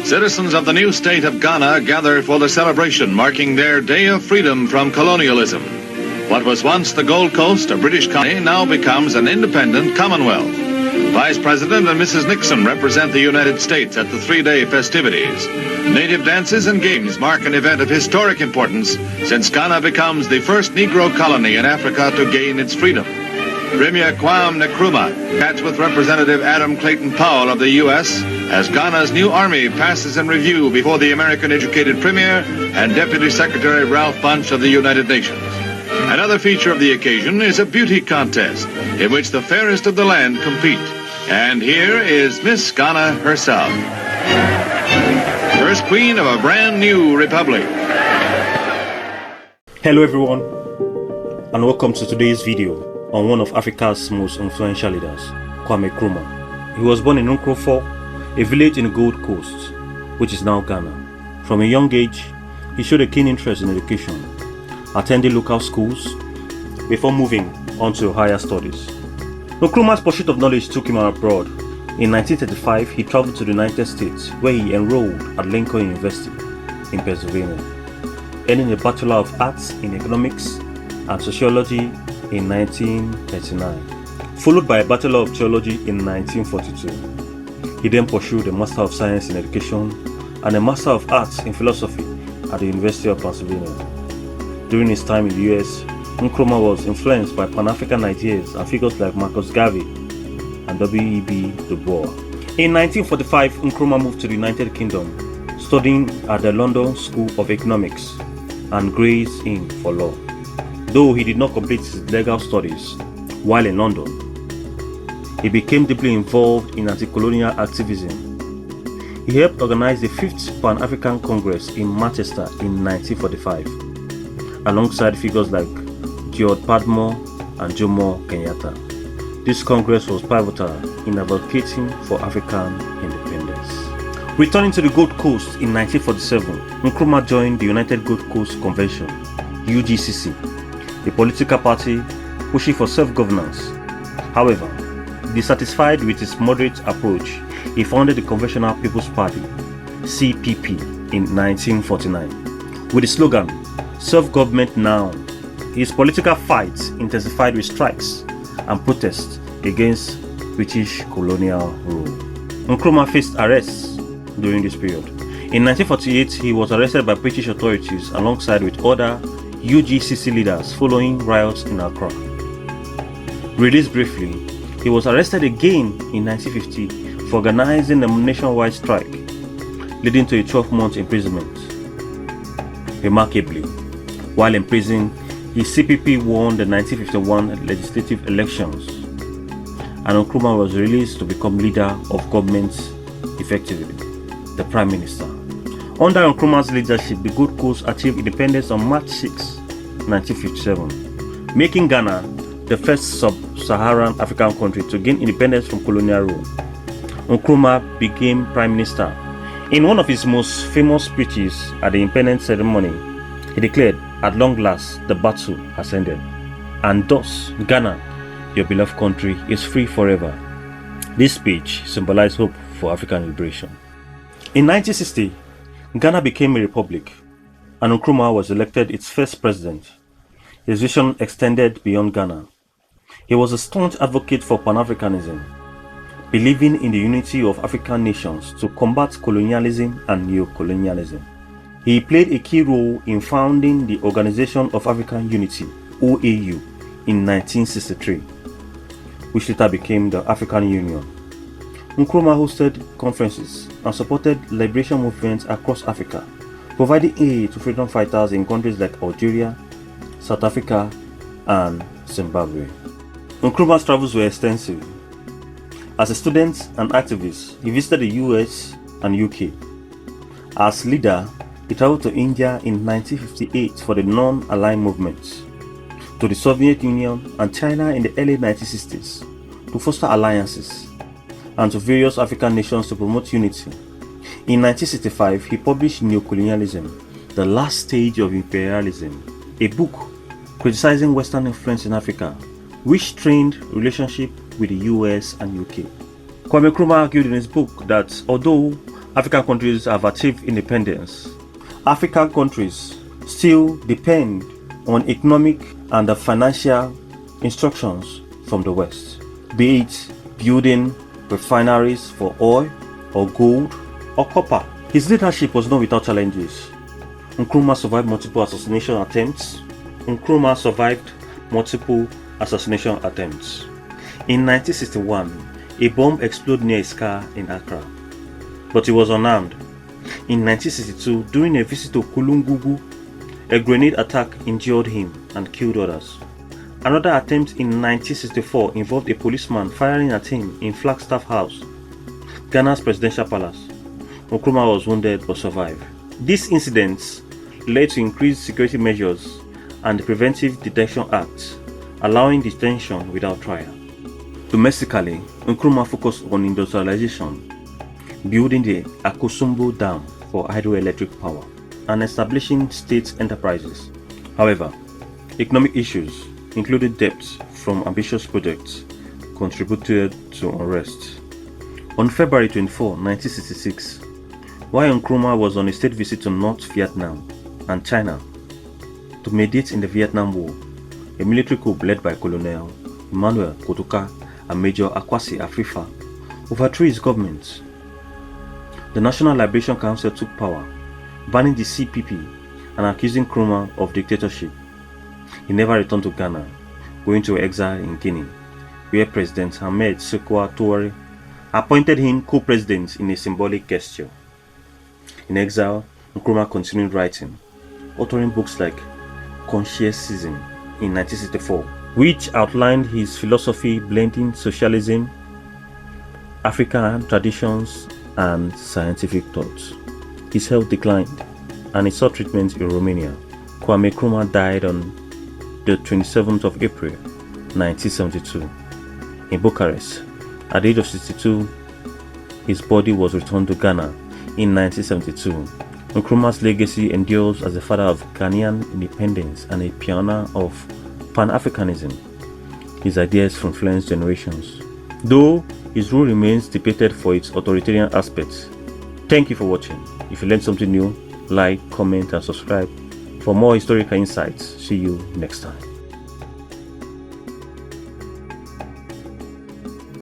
citizens of the new state of Ghana gather for the celebration marking their Day of Freedom from colonialism. What was once the Gold Coast, a British colony, now becomes an independent Commonwealth. Vice President and Mrs. Nixon represent the United States at the three-day festivities. Native dances and games mark an event of historic importance since Ghana becomes the first Negro colony in Africa to gain its freedom. Premier Kwame Nkrumah chats with Representative Adam Clayton Powell of the U.S. as Ghana's new army passes in review before the American-educated Premier and Deputy Secretary Ralph Bunche of the United Nations. Another feature of the occasion is a beauty contest in which the fairest of the land compete. And here is Miss Ghana herself, first queen of a brand new republic. Hello everyone, and welcome to today's video on one of Africa's most influential leaders, Kwame Nkrumah. He was born in Nkrumah, a village in the Gold Coast, which is now Ghana. From a young age, he showed a keen interest in education, attending local schools before moving on to higher studies. Nkrumah's pursuit of knowledge took him abroad. In 1935, he traveled to the United States, where he enrolled at Lincoln University in Pennsylvania, earning a Bachelor of Arts in Economics and Sociology in 1939, followed by a Bachelor of Theology in 1942. He then pursued a Master of Science in Education and a Master of Arts in Philosophy at the University of Pennsylvania. During his time in the US, Nkrumah was influenced by Pan-African ideas and figures like Marcus Garvey and W.E.B. Du Bois. In 1945, Nkrumah moved to the United Kingdom, studying at the London School of Economics and Gray's Inn for law. Though he did not complete his legal studies while in London, he became deeply involved in anti-colonial activism. He helped organize the 5th Pan-African Congress in Manchester in 1945, alongside figures like George Padmore and Jomo Kenyatta. This Congress was pivotal in advocating for African independence. Returning to the Gold Coast in 1947, Nkrumah joined the United Gold Coast Convention, UGCC, a political party pushing for self-governance. However, dissatisfied with its moderate approach, he founded the Conventional People's Party, CPP, in 1949. With the slogan, "Self-Government Now," his political fights intensified with strikes and protests against British colonial rule. Nkrumah faced arrests during this period. In 1948, he was arrested by British authorities alongside with other UGCC leaders following riots in Accra. Released briefly, he was arrested again in 1950 for organizing a nationwide strike, leading to a 12-month imprisonment. Remarkably, while in prison, his CPP won the 1951 legislative elections, and Nkrumah was released to become leader of government effectively, the Prime Minister. Under Nkrumah's leadership, the Gold Coast achieved independence on March 6, 1957, making Ghana the first sub-Saharan African country to gain independence from colonial rule. Nkrumah became Prime Minister. In one of his most famous speeches at the independence ceremony, he declared, "At long last, the battle has ended, and thus Ghana, your beloved country, is free forever." This speech symbolized hope for African liberation. In 1960, Ghana became a republic, and Nkrumah was elected its first president. His vision extended beyond Ghana. He was a staunch advocate for Pan-Africanism, believing in the unity of African nations to combat colonialism and neo-colonialism. He played a key role in founding the Organization of African Unity, OAU, in 1963, which later became the African Union. Nkrumah hosted conferences and supported liberation movements across Africa, providing aid to freedom fighters in countries like Algeria, South Africa, and Zimbabwe. Nkrumah's travels were extensive. As a student and activist, he visited the US and UK. As leader, he traveled to India in 1958 for the non-aligned movement, to the Soviet Union and China in the early 1960s to foster alliances, and to various African nations to promote unity. In 1965, he published Neo-Colonialism, The Last Stage of Imperialism, a book criticizing Western influence in Africa, which strained relationship with the US and UK. Kwame Nkrumah argued in his book that although African countries have achieved independence, African countries still depend on economic and financial instructions from the West, be it building refineries for oil or gold or copper. His leadership was not without challenges. Nkrumah survived multiple assassination attempts. In 1961, a bomb exploded near his car in Accra, but he was unarmed. In 1962, during a visit to Kulungugu, a grenade attack injured him and killed others. Another attempt in 1964 involved a policeman firing at him in Flagstaff House, Ghana's presidential palace. Nkrumah was wounded but survived. These incidents led to increased security measures and the Preventive Detention Act, allowing detention without trial. Domestically, Nkrumah focused on industrialization, building the Akosombo Dam for hydroelectric power, and establishing state enterprises. However, economic issues, including debts from ambitious projects, contributed to unrest. On February 24, 1966, while Nkrumah was on a state visit to North Vietnam and China to mediate in the Vietnam War, a military coup led by Colonel Emmanuel Kotoka and Major Akwasi Afrifa overthrew his government. The National Liberation Council took power, banning the CPP and accusing Nkrumah of dictatorship. He never returned to Ghana, going to exile in Guinea, where President Ahmed Sekou Toure appointed him co-president in a symbolic gesture. In exile, Nkrumah continued writing, authoring books like Conscientism in 1964, which outlined his philosophy blending socialism, African traditions, and scientific thoughts. His health declined, and he sought treatment in Romania. Kwame Nkrumah died on the 27th of April, 1972, in Bucharest. At the age of 62, his body was returned to Ghana in 1972. Nkrumah's legacy endures as the father of Ghanaian independence and a pioneer of Pan-Africanism. His ideas influenced generations, though his rule remains debated for its authoritarian aspects. Thank you for watching. If you learned something new, like, comment, and subscribe for more historical insights. See you next time.